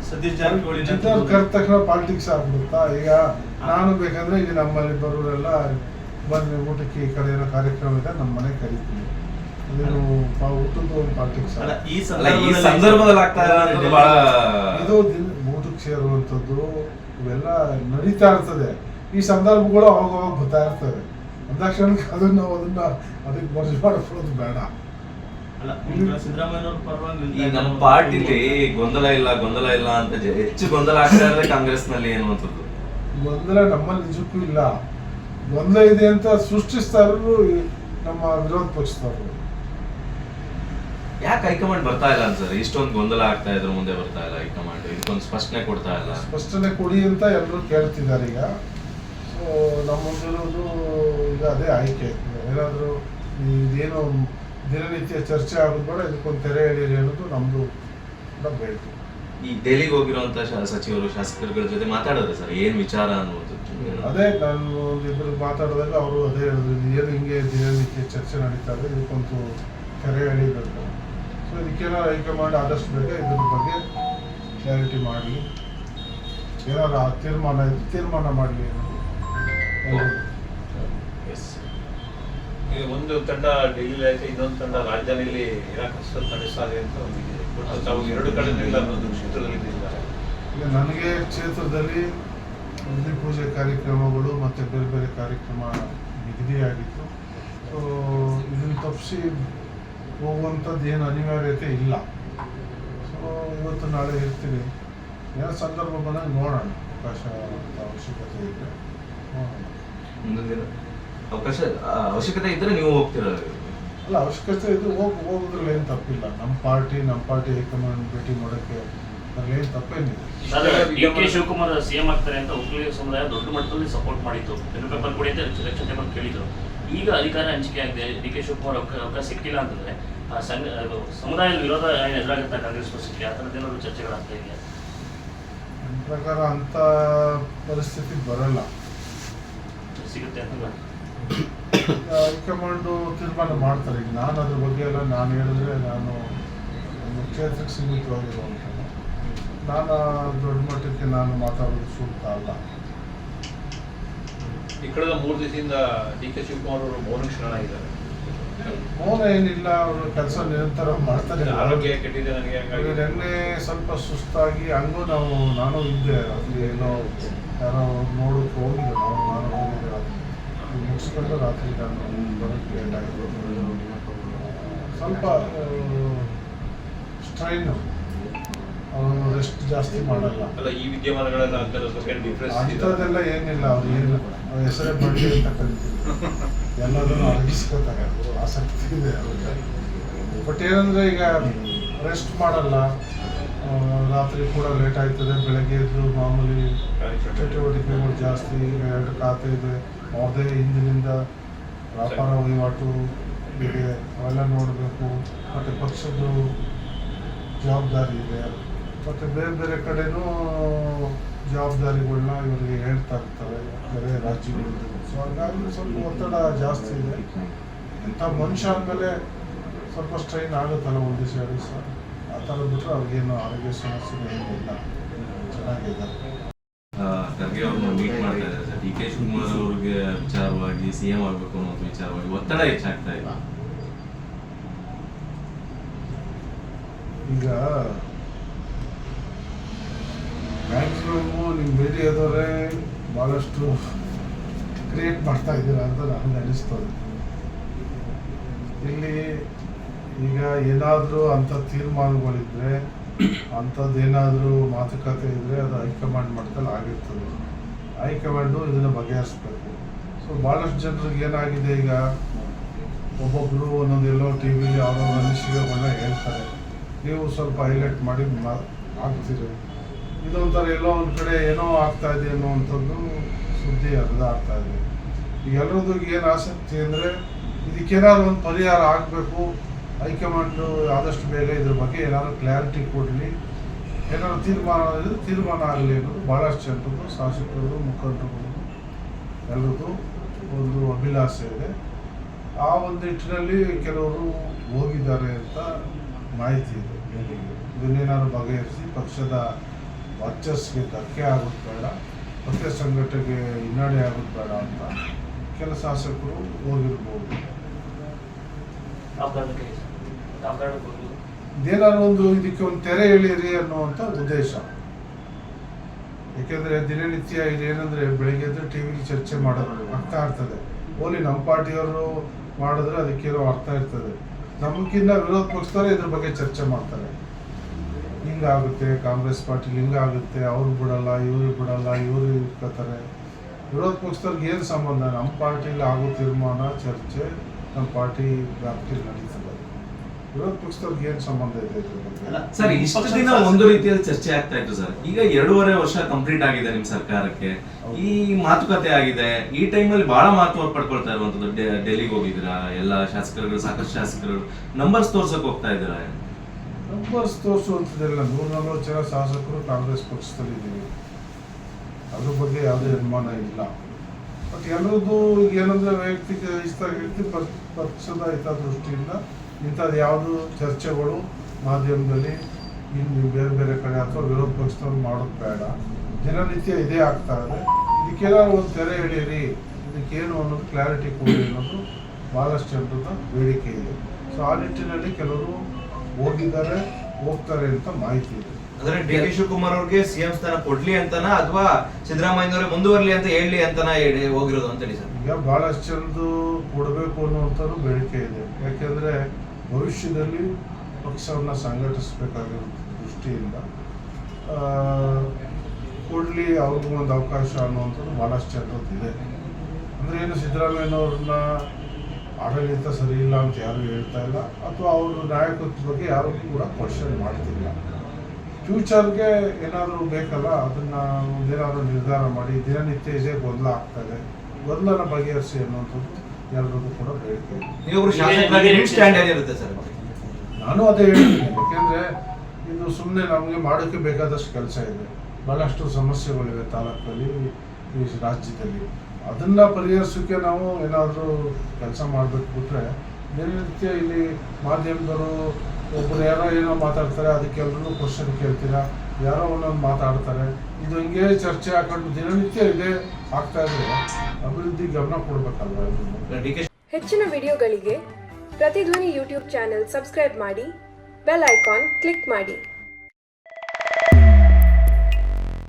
ಸತೀಶ್ ಜಾರಕಿಹೊಳಿ ಕರೆದ ತಕ್ಷಣ ಪಾಲಿಟಿಕ್ಸ್ ಆಗ್ಬಿಡುತ್ತಾ? ಈಗ ನಾನು ಬೇಕಂದ್ರೆ ಈಗ ನಮ್ಮಲ್ಲಿ ಬರೋರೆಲ್ಲ ಬನ್ನಿ ಊಟಕ್ಕೆ ಈ ಕಡೆ ಏನೋ ಕಾರ್ಯಕ್ರಮ ಇದೆ, ನಮ್ಮ ಮನೆ ಕರಿತೀನಿ. ಅದೇನು ಊಟದ ಒಂದು ಪಾಲಿಟಿಕ್ಸ್ ಈ ಸಂದರ್ಭದಲ್ಲಿ ಆಗ್ತಾ ಇರೋದು ಬಹಳ ಇದು ಊಟಕ್ಕೆ ಸೇರುವಂಥದ್ದು ಇವೆಲ್ಲ ನಡೀತಾ ಇರ್ತದೆ. ಈ ಸಂದರ್ಭಗಳು ಅವಾಗ ಬರ್ತಾ ಇರ್ತವೆ. ಅಂದಾಕ್ಷಣಕ್ಕೆ ಅದನ್ನ ಅದಕ್ಕೆ ಮರ್ಜಿ ಮಾಡಿಕೊಳ್ಳೋದು ಬೇಡ. ಈ ನಮ್ಮ ಪಾರ್ಟಿಲಿ ಗೊಂದಲ ಇಲ್ಲ ಅಂತ ಹೆಚ್ಚು ಗೊಂದಲ ಆಗ್ತಾ ಇರೋದೇ ಕಾಂಗ್ರೆಸ್ ನಲ್ಲಿ ಅನ್ನುವಂಥದ್ದು. ಗೊಂದಲ ನಮ್ಮಲ್ಲಿ ನಿಜಕ್ಕೂ ಇಲ್ಲ. ಗೊಂದಲ ಇದೆ ಅಂತ ಸೃಷ್ಟಿಸ್ತಾ ಇರೋದು ನಮ್ಮ ವಿರೋಧ ಪಕ್ಷದವರು. ಯಾಕೆ ಹೈಕಮಾಂಡ್ ಬರ್ತಾ ಇಲ್ಲ ಸರ್? ಇಷ್ಟೊಂದು ಗೊಂದಲ ಆಗ್ತಾ ಇದ್ರು, ಮುಂದೆ ಬರ್ತಾ ಇಲ್ಲ ಹೈಕಮಾಂಡ್, ಇದಕ್ಕೊಂದು ಸ್ಪಷ್ಟನೆ ಕೊಡ್ತಾ ಇಲ್ಲ. ಸ್ಪಷ್ಟನೆ ಕೊಡಿ ಅಂತ ಎಲ್ಲರೂ ಕೇಳ್ತಿದ್ದಾರೆ ಈಗ. ಸೊ ನಮ್ಮ ಮುಂದಿರೋದು ಈಗ ಅದೇ ಆಯ್ಕೆ. ಏನಾದರೂ ಇದೇನು ದಿನನಿತ್ಯ ಚರ್ಚೆ ಆಗೋದು ಬೇಡ, ಇದಕ್ಕೊಂದು ತೆರೆ ಎಳೆಯಲಿ ಅನ್ನೋದು ನಮ್ದು ಕೂಡ ಬೇಡಿಕೆ. ಈ ದೆಹಲಿಗೆ ಹೋಗಿರುವಂತ ಸಚಿವರು ಶಾಸಕರುಗಳ ಜೊತೆ ಮಾತಾಡೋದು ಸರ್, ಏನ್ ವಿಚಾರ ಅನ್ನೋದು? ಅದೇ ನಾನು ಒಂದಿಬ್ಬರು ಮಾತಾಡಿದಾಗ ಅವರು ಅದೇ ಹೇಳಿದ್ರು, ಏನು ಹಿಂಗೆ ದಿನನಿತ್ಯ ಚರ್ಚೆ ನಡೀತಾ ಇದೆ, ಇದಕ್ಕೊಂದು ತೆರೆ ಎಳಿಬೇಕು. ಸೊ ಇದಕ್ಕೇನೋ ಹೈಕಮಾಂಡ್ ಆದಷ್ಟು ಬೇಗ ಇದ್ರ ಬಗ್ಗೆ ಕ್ಲಾರಿಟಿ ಮಾಡಲಿ, ಏನಾದ್ರು ತೀರ್ಮಾನ ಮಾಡಲಿ ಅನ್ನೋದು. ಈಗ ಒಂದು ತಂಡ ಡೆಲ್ಲಿಲಿ ಆಯ್ತು, ಇನ್ನೊಂದು ತಂಡ ರಾಜಧಾನಿಯಲ್ಲಿ ಕಷ್ಟ ನಡೆಸ್ತಾ ಇದೆ ಅಂತ ತಾವು ಎರಡು ಕಡೆ ಕ್ಷೇತ್ರದಲ್ಲಿ ಇದ್ದಾರೆ. ಈಗ ನನಗೆ ಕ್ಷೇತ್ರದಲ್ಲಿ ಅಗ್ನಿ ಪೂಜೆ ಕಾರ್ಯಕ್ರಮಗಳು ಮತ್ತು ಬೇರೆ ಬೇರೆ ಕಾರ್ಯಕ್ರಮ ನಿಗದಿಯಾಗಿತ್ತು. ಸೊ ಇದನ್ನು ತಪ್ಪಿಸಿ ಹೋಗುವಂಥದ್ದು ಏನು ಅನಿವಾರ್ಯತೆ ಇಲ್ಲ. ಸೊ ಇವತ್ತು ನಾಳೆ ಇರ್ತೀನಿ, ಏನೋ ಸಂದರ್ಭ ಬಂದಾಗ ನೋಡೋಣ. ಅವಶ್ಯಕತೆ ಇದ್ದರೆ ನೋಡೋಣ. ಮುಂದಿನ ಅವಶ್ಯಕತೆ ಇದ್ರೆ ನೀವು ಹೋಗ್ತೀರಾ? ಅಲ್ಲ, ಅವಶ್ಯಕತೆ ಇದ್ರೆ ಹೋಗೋದ್ರಲ್ಲಿ ಏನು ತಪ್ಪಿಲ್ಲ. ನಮ್ಮ ಪಾರ್ಟಿ ಹೈಕಮಾಂಡ್ ಭೇಟಿ ಮಾಡೋಕ್ಕೆ ಅದ್ರಲ್ಲಿ ಏನು ತಪ್ಪೇನಿದೆ. ಡಿ.ಕೆ. ಶಿವಕುಮಾರ್ ಸಿಎಂ ಆಗ್ತಾರೆ ಅಂತ ಒಕ್ಕಲಿಗ ಸಮುದಾಯ ದೊಡ್ಡ ಮಟ್ಟದಲ್ಲಿ ಸಪೋರ್ಟ್ ಮಾಡಿತ್ತು. ಪೇಪರ್ ಕೊಡಿ ಅಂತ ಎಲೆಕ್ಷನ್ ಟೈಮಲ್ಲಿ ಕೇಳಿದ್ರು. ಈಗ ಅಧಿಕಾರ ಹಂಚಿಕೆ ಆಗಿದೆ, ಡಿ.ಕೆ. ಶಿವಕುಮಾರ್ ಅವಕಾಶ ಸಿಕ್ಕಿಲ್ಲ ಅಂತಂದ್ರೆ ಸಮುದಾಯದ ವಿರೋಧ ಎದುರಾಗುತ್ತಾ ಕಾಂಗ್ರೆಸ್ ಪಕ್ಷಕ್ಕೆ? ಆ ಥರದ್ದು ಏನಾದ್ರು ಚರ್ಚೆಗಳಾಗ್ತಾ ಇದೆಯಾ? ನನ್ನ ಪ್ರಕಾರ ಅಂಥ ಪರಿಸ್ಥಿತಿ ಬರಲ್ಲ, ಸಿಗುತ್ತೆ ಅಂತ ಹೈಕಮಾಂಡು ತೀರ್ಮಾನ ಮಾಡ್ತಾರೆ. ಈಗ ನಾನು ಅದ್ರ ಬಗ್ಗೆ ಎಲ್ಲ ನಾನು ಹೇಳಿದ್ರೆ ನಾನು ಕ್ಷೇತ್ರಕ್ಕೆ ಸೀಮಿತವಾಗಿರುವಂಥದ್ದು. ನಾನು ದೊಡ್ಡ ಮಟ್ಟಕ್ಕೆ ನಾನು ಮಾತಾಡೋದು ಸೂಕ್ತ ಅಲ್ಲ. ಈ ಕಳೆದ 3 ದಿವಸದಿಂದ ಡಿ.ಕೆ. ಶಿವಕುಮಾರ್ ಅವರು ಮೌನ ಶರಣಾಗಿದ್ದಾರೆ. ಮೌನ ಏನಿಲ್ಲ, ಅವರು ಕೆಲಸ ನಿರಂತರ ಮಾಡ್ತಾರೆ. ಆರೋಗ್ಯ ಕೆಟ್ಟಿದೆ ನನಗೆ. ನಿನ್ನೆ ಸ್ವಲ್ಪ ಸುಸ್ತಾಗಿ ಹಂಗೂ ನಾನು ಇದ್ದೆ. ಅಲ್ಲಿ ಏನೋ ಯಾರೋ ನೋಡೋಕೆ ಹೋಗಿದ್ದೆ, ನಾನು ಹೋಗಿದ್ದೆ. ಮುಗಿಸ್ಕೊಂಡು ರಾತ್ರಿ ನಾನು ಬರೋಕ್ಕೆ ಲೇಟ್ ಆಯಿತು. ಸ್ವಲ್ಪ ಸ್ಟ್ರೈನು, ರೆಸ್ಟ್ ಜಾಸ್ತಿ ಮಾಡಲ್ಲ. ಅಲ್ಲ, ಈ ವಿದ್ಯಮಾನಗಳೆಲ್ಲ ಅಂಥದ್ದೆಲ್ಲ ಏನಿಲ್ಲ. ಅವ್ರು ಏನು ಹೆಸರೇ ಬಡ್ಡಿ ಅಂತ ಕರಿತೀವಿ, ಎಲ್ಲದನ್ನು ಅರಗಿಸ್ಕೋತಾರೆ. ಆಸಕ್ತಿ ಇದೆ ಅವ್ರಿಗೆ. ಬಟ್ ಏನಂದರೆ ಈಗ ರೆಸ್ಟ್ ಮಾಡಲ್ಲ, ರಾತ್ರಿ ಕೂಡ ಲೇಟ್ ಆಯ್ತದೆ. ಬೆಳಗ್ಗೆ ಎದ್ದು ಮಾಮೂಲಿ ಚಟುವಟಿಕೆಗಳು ಜಾಸ್ತಿ. ಈಗ 2 ಖಾತೆ ಇದೆ ಅವ್ರದೇ, ಹಿಂದಿನಿಂದ ವ್ಯಾಪಾರ ವಹಿವಾಟು ಇದೆ, ಅವೆಲ್ಲ ನೋಡಬೇಕು. ಮತ್ತು ಪಕ್ಷದ ಜವಾಬ್ದಾರಿ ಇದೆ, ಮತ್ತು ಬೇರೆ ಬೇರೆ ಕಡೆನೂ ಜವಾಬ್ದಾರಿಗಳನ್ನ ಇವರಿಗೆ ಹೇಳ್ತಾ ಇರ್ತಾರೆ ಬೇರೆ ರಾಜ್ಯಗಳಿಂದ. ಸೊ ಹಾಗಾಗಿ ಸ್ವಲ್ಪ ಒತ್ತಡ ಜಾಸ್ತಿ ಇದೆ. ಇಂಥ ಮನುಷ್ಯ ಅಂದಮೇಲೆ ಸ್ವಲ್ಪ ಸ್ಟ್ರೈನ್ ಆಗುತ್ತಲ್ಲ ಒಂದು ದಿವಸ 2 ದಿವಸ. ಆ ಥರ ಬಿಟ್ಟರೆ ಅವ್ರಿಗೇನು ಆರೋಗ್ಯ ಸಮಸ್ಯೆ ಏನಿಲ್ಲ, ಚೆನ್ನಾಗಿದೆ. ಖರ್ಗೆ ಅವ್ರನ್ನ ಮೀಟ್ ಮಾಡ್ತಾ ಇದ್ದಾರೆ ಸರ್. ಡಿ.ಕೆ. ಶಿವಕುಮಾರ್ ಅವ್ರಿಗೆ ವಿಚಾರವಾಗಿ ಸಿಎಂ ಆಗಬೇಕು ಅನ್ನೋ ವಿಚಾರವಾಗಿ ಒತ್ತಡ ಹೆಚ್ಚಾಗ್ತಾ ಇಲ್ಲ. ಈಗ ಮ್ಯಾಕ್ಸಿಮಮ್ಮು ನಿಮ್ಮ ಮೀಡಿಯಾದವರೇ ಭಾಳಷ್ಟು ಕ್ರಿಯೇಟ್ ಮಾಡ್ತಾ ಇದ್ದೀರಾ ಅಂತ ನನಗೆ ಅನಿಸ್ತದೆ. ಇಲ್ಲಿ ಈಗ ಏನಾದರೂ ಅಂಥ ತೀರ್ಮಾನಗಳಿದ್ರೆ, ಅಂಥದ್ದೇನಾದರೂ ಮಾತುಕತೆ ಇದ್ದರೆ ಅದು ಹೈಕಮಾಂಡ್ ಮಟ್ಟದಲ್ಲಿ ಆಗಿರ್ತದೆ. ಹೈಕಮಾಂಡು ಇದನ್ನು ಬಗೆಹರಿಸ್ಬೇಕು. ಸೊ ಭಾಳಷ್ಟು ಜನರಿಗೆ ಏನಾಗಿದೆ, ಈಗ ಒಬ್ಬೊಬ್ಬರು ಒಂದೊಂದೆಲ್ಲೋ ಟಿ ವಿಲಿ ಅವ್ರವ್ರ ಅನಿಸಿಕೆಗಳನ್ನ ಹೇಳ್ತಾರೆ. ನೀವು ಸ್ವಲ್ಪ ಹೈಲೈಟ್ ಮಾಡಿ ಹಾಕ್ತೀರಿ. ಇದೊಂಥರ ಎಲ್ಲೋ ಒಂದು ಕಡೆ ಏನೋ ಆಗ್ತಾ ಇದೆ ಅನ್ನೋವಂಥದ್ದು ಸುದ್ದಿ ಹರಿದಾಡ್ತಾ ಇದೆ. ಈಗ ಎಲ್ಲರದ್ದು ಏನು ಆಸಕ್ತಿ ಅಂದರೆ ಇದಕ್ಕೇನಾದ್ರು ಒಂದು ಪರಿಹಾರ ಆಗಬೇಕು. ಹೈಕಮಾಂಡು ಆದಷ್ಟು ಬೇಗ ಇದ್ರ ಬಗ್ಗೆ ಏನಾದರೂ ಕ್ಲಾರಿಟಿ ಕೊಡಲಿ, ಏನಾದ್ರು ತೀರ್ಮಾನ ಆಗಲಿ ಅನ್ನೋದು ಭಾಳಷ್ಟು ಜನರದ್ದು, ಶಾಸಕರು, ಮುಖಂಡರುಗಳು ಎಲ್ಲರದ್ದು ಒಂದು ಅಭಿಲಾಷೆ ಇದೆ. ಆ ಒಂದು ನಿಟ್ಟಿನಲ್ಲಿ ಕೆಲವರು ಹೋಗಿದ್ದಾರೆ ಅಂತ ಮಾಹಿತಿ ಇದೆ. ಇದನ್ನೇನಾದ್ರು ಬಗೆಹರಿಸಿ ಪಕ್ಷದ ವರ್ಚಸ್ಗೆ ಧಕ್ಕೆ ಆಗೋದು ಬೇಡ, ಪಕ್ಷ ಸಂಘಟನೆಗೆ ಹಿನ್ನಡೆ ಆಗೋದು ಬೇಡ ಅಂತ ಕೆಲ ಶಾಸಕರು ಹೋಗಿರ್ಬೋದು. ಯಾವ ಕಾರಣಕ್ಕೆ ಹೋಗ್ಬೋದು? ಇದೇನಾದ್ರು ಒಂದು ಇದಕ್ಕೆ ಒಂದು ತೆರೆ ಎಳೀರಿ ಅನ್ನುವಂಥ ಉದ್ದೇಶ. ಯಾಕೆಂದರೆ ದಿನನಿತ್ಯ ಇದೇನೆಂದರೆ ಬೆಳಿಗ್ಗೆ ಎದ್ದು ಟಿ ವಿಲಿ ಚರ್ಚೆ ಮಾಡೋದು ಆಗ್ತಾ ಇರ್ತದೆ. ಓನ್ಲಿ ನಮ್ಮ ಪಾರ್ಟಿಯವರು ಮಾಡಿದ್ರೆ ಅದಕ್ಕೇನೋ ಅರ್ಥ ಇರ್ತದೆ. ನಮಗಿನ್ನ ವಿರೋಧ ಪಕ್ಷದವರೇ ಇದ್ರ ಬಗ್ಗೆ ಚರ್ಚೆ ಮಾಡ್ತಾರೆ. ಹಿಂಗಾಗುತ್ತೆ, ಕಾಂಗ್ರೆಸ್ ಪಾರ್ಟಿಲಿ ಹಿಂಗಾಗುತ್ತೆ, ಅವ್ರು ಬಿಡಲ್ಲ, ಇವ್ರು ಬಿಡಲ್ಲ, ಇವರು ಇರ್ಕೋತಾರೆ. ವಿರೋಧ ಪಕ್ಷದವ್ರಿಗೆ ಏನು ಸಂಬಂಧ? ನಮ್ಮ ಪಾರ್ಟಿಲಿ ಆಗೋ ತೀರ್ಮಾನ ಚರ್ಚೆ ನಮ್ಮ ಪಾರ್ಟಿ ವ್ಯಾಪ್ತಿಯಲ್ಲಿ ನಡೀತದೆ. ವಿರೋಧ ಪಕ್ಷದವ್ರಿಗೆ ಏನು ಸಂಬಂಧ ಇದೆ ಇದ್ರ ಬಗ್ಗೆ? ಸರ್, ಇಷ್ಟು ದಿನ ಒಂದು ರೀತಿಯಲ್ಲಿ ಚರ್ಚೆ ಆಗ್ತಾ ಇತ್ತು ಸರ್. ಈಗ 2.5 ವರ್ಷ ಕಂಪ್ಲೀಟ್ ಆಗಿದೆ ನಿಮ್ ಸರ್ಕಾರಕ್ಕೆ, ಈ ಮಾತುಕತೆ ಆಗಿದೆ. ಈ ಟೈಮಲ್ಲಿ ಬಹಳ ಮಹತ್ವ ಪಡ್ಕೊಳ್ತಾ ಇರುವಂತದ್ದು. ಡೆಲ್ಲಿಗೆ ಹೋಗಿದ್ದೀರಾ, ಎಲ್ಲ ಶಾಸಕರುಗಳು, ಸಾಕಷ್ಟು ಶಾಸಕರು ನಂಬರ್ಸ್ ತೋರ್ಸಕ್ ಹೋಗ್ತಾ ಇದ್ದೀರಾ. ನಂಬರ್ಸ್ ತೋರಿಸುವಂಥದ್ದೆಲ್ಲ 140 ಜನ ಶಾಸಕರು ಕಾಂಗ್ರೆಸ್ ಪಕ್ಷದಲ್ಲಿ ಇದ್ದೀವಿ, ಅದ್ರ ಬಗ್ಗೆ ಯಾವುದೇ ಅನುಮಾನ ಇಲ್ಲ. ಬಟ್ ಎಲ್ಲರದ್ದು ಈಗ ಏನಂದ್ರೆ ವೈಯಕ್ತಿಕ ಪಕ್ಷದ ಹಿತದೃಷ್ಟಿಯಿಂದ ಇಂಥದ್ದು ಯಾವುದು ಚರ್ಚೆಗಳು ಮಾಧ್ಯಮದಲ್ಲಿ ಇನ್ನು ಬೇರೆ ಬೇರೆ ಕಡೆ ಅಥವಾ ವಿರೋಧ ಪಕ್ಷದವ್ರು ಮಾಡೋದು ಬೇಡ. ದಿನನಿತ್ಯ ಇದೇ ಆಗ್ತಾ ಇದೆ. ಇದಕ್ಕೆಲ್ಲಾರು ಒಂದು ತೆರೆ ಎಳೀರಿ, ಇದಕ್ಕೇನು ಅನ್ನೋದು ಕ್ಲಾರಿಟಿ ಕೊಡಿ ಅನ್ನೋದು ಭಾಳಷ್ಟು ಜನರದ ಬೇಡಿಕೆ ಇದೆ. ಸೊ ಆ ನಿಟ್ಟಿನಲ್ಲಿ ಕೆಲವರು ಹೋಗಿದ್ದಾರೆ, ಹೋಗ್ತಾರೆ ಅಂತ ಮಾಹಿತಿ ಇದೆ. ಅಂದ್ರೆ ಡಿ.ಕೆ. ಶಿವಕುಮಾರ್ ಅವ್ರಿಗೆ ಸಿಎಂ ಸ್ಥಾನ ಕೊಡ್ಲಿ ಅಂತನಾ ಅಥವಾ ಸಿದ್ದರಾಮಯ್ಯನವರೇ ಮುಂದುವರ್ಲಿ ಅಂತ ಹೇಳಿ ಅಂತನಾ ಹೋಗಿರೋದು ಅಂತೇಳಿ ಸರ್? ಈಗ ಭಾಳಷ್ಟು ಜನದ್ದು ಕೊಡಬೇಕು ಅನ್ನುವಂಥದ್ದು ಬೇಡಿಕೆ ಇದೆ. ಯಾಕೆಂದರೆ ಭವಿಷ್ಯದಲ್ಲಿ ಪಕ್ಷವನ್ನು ಸಂಘಟಿಸಬೇಕಾಗಿರೋ ದೃಷ್ಟಿಯಿಂದ ಕೊಡಲಿ, ಅವ್ರಿಗೂ ಒಂದು ಅವಕಾಶ ಅನ್ನುವಂಥದ್ದು ಭಾಳಷ್ಟು ಜನರದ್ದು ಇದೆ. ಅಂದರೆ ಏನು, ಸಿದ್ದರಾಮಯ್ಯನವ್ರನ್ನ ಆಡಳಿತ ಸರಿ ಇಲ್ಲ ಅಂತ ಯಾರು ಹೇಳ್ತಾ ಇಲ್ಲ, ಅಥವಾ ಅವ್ರ ನಾಯಕತ್ವದ ಬಗ್ಗೆ ಯಾರು ಕೂಡ ಕ್ವಶನ್ ಮಾಡ್ತಿಲ್ಲ. ಫ್ಯೂಚರ್ಗೆ ಏನಾದರೂ ಬೇಕಲ್ಲ, ಅದನ್ನು ಏನಾದರೂ ನಿರ್ಧಾರ ಮಾಡಿ. ದಿನನಿತ್ಯ ಇದೇ ಗೊಂದಲ ಆಗ್ತದೆ, ಗೊಂದಲನ ಬಗೆಹರಿಸಿ ಅನ್ನುವಂಥದ್ದು ಎಲ್ಲರಿಗೂ ಕೂಡ ಬೇಡಿಕೆ. ನೀವೊಬ್ರು ಶಾಸಕರಾಗಿ ನಿಮ್ಮ ಸ್ಟ್ಯಾಂಡ್ ಏನಿರುತ್ತೆ ಸರ್? ನಾನು ಅದೇ ಹೇಳ್ತೀನಿ. ಯಾಕೆಂದರೆ ಇದು ಸುಮ್ಮನೆ ನಮಗೆ ಮಾಡೋಕ್ಕೆ ಬೇಕಾದಷ್ಟು ಕೆಲಸ ಇದೆ, ಭಾಳಷ್ಟು ಸಮಸ್ಯೆಗಳಿವೆ ತಾಲೂಕಲ್ಲಿ, ಈ ರಾಜ್ಯದಲ್ಲಿ. ಅದನ್ನು ಪರಿಹರಿಸೋಕ್ಕೆ ನಾವು ಏನಾದರೂ ಕೆಲಸ ಮಾಡಬೇಕು ಬಿಟ್ಟರೆ, ದಿನನಿತ್ಯ ಇಲ್ಲಿ ಮಾಧ್ಯಮದವರು ಒಬ್ಬರು ಯಾರೋ ಏನೋ ಮಾತಾಡ್ತಾರೆ, ಅದಕ್ಕೆಲ್ಲರೂ ಕ್ವಶನ್ ಕೇಳ್ತೀರಾ, ಯಾರೋ ಒಂದೊಂದು ಮಾತಾಡ್ತಾರೆ. ಇದು ಹಿಂಗೆ ಚರ್ಚೆ ಹಾಕೊಂಡು ದಿನನಿತ್ಯ ಇದೇ ಆಗ್ತಾ ಇದ್ರೆ ಅಭಿವೃದ್ಧಿ ಗಮನ ಕೊಡಬೇಕಲ್ವ? ಹೆಚ್ಚಿನ ವಿಡಿಯೋಗಳಿಗೆ ಪ್ರತಿಧ್ವನಿ ಯೂಟ್ಯೂಬ್ ಚಾನೆಲ್ ಸಬ್ಸ್ಕ್ರೈಬ್ ಮಾಡಿ, ಬೆಲ್ ಐಕಾನ್ ಕ್ಲಿಕ್ ಮಾಡಿ.